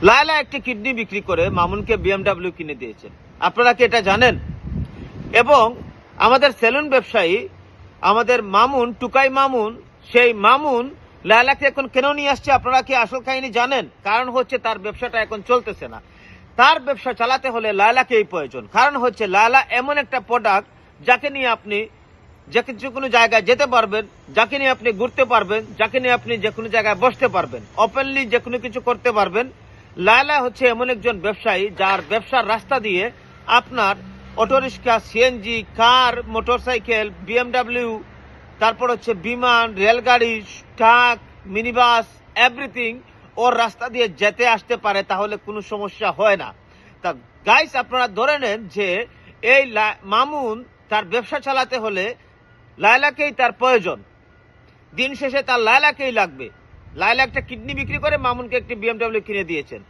লায়লা একটি কিডনি বিক্রি করে মামুনকে বিএমডব্লিউ কিনে দিয়েছেন। আপনারা কি এটা জানেন? এবং আমাদের সেলুন ব্যবসায়ী আমাদের মামুন, টুকাই মামুন, সেই মামুন লায়লাকে এখন কেন নিয়ে আসছে আপনারা কি আসল কাহিনী জানেন? কারণ হচ্ছে তার ব্যবসাটা এখন চলতেছে না। তার ব্যবসা চালাতে হলে লায়লাকেই প্রয়োজন। কারণ হচ্ছে লায়লা এমন একটা প্রোডাক্ট যাকে নিয়ে আপনি যে কোনো জায়গায় যেতে পারবেন, যাকে নিয়ে আপনি ঘুরতে পারবেন, যাকে নিয়ে আপনি যে কোনো জায়গায় বসতে পারবেন, ওপেনলি যে কোনো কিছু করতে পারবেন। লায়লা হচ্ছে এমন একজন ব্যবসায়ী যার ব্যবসার রাস্তা দিয়ে আপনার অটোরিক্সা, সিএনজি, কার, মোটরসাইকেল, বিএমডব্লিউ, তারপর হচ্ছে বিমান, রেলগাড়ি, ট্রাক, মিনিবাস, এভরিথিং ওর রাস্তা দিয়ে যেতে আসতে পারে, তাহলে কোনো সমস্যা হয় না। তা গাইস, আপনারা ধরে নেন যে এই মামুন তার ব্যবসা চালাতে হলে লায়লাকেই তার প্রয়োজন। দিন শেষে তার লায়লাকেই লাগবে। লায়লা একটা কিডনি বিক্রি করে মামুনকে একটি বিএমডব্লিউ কিনে দিয়েছেন।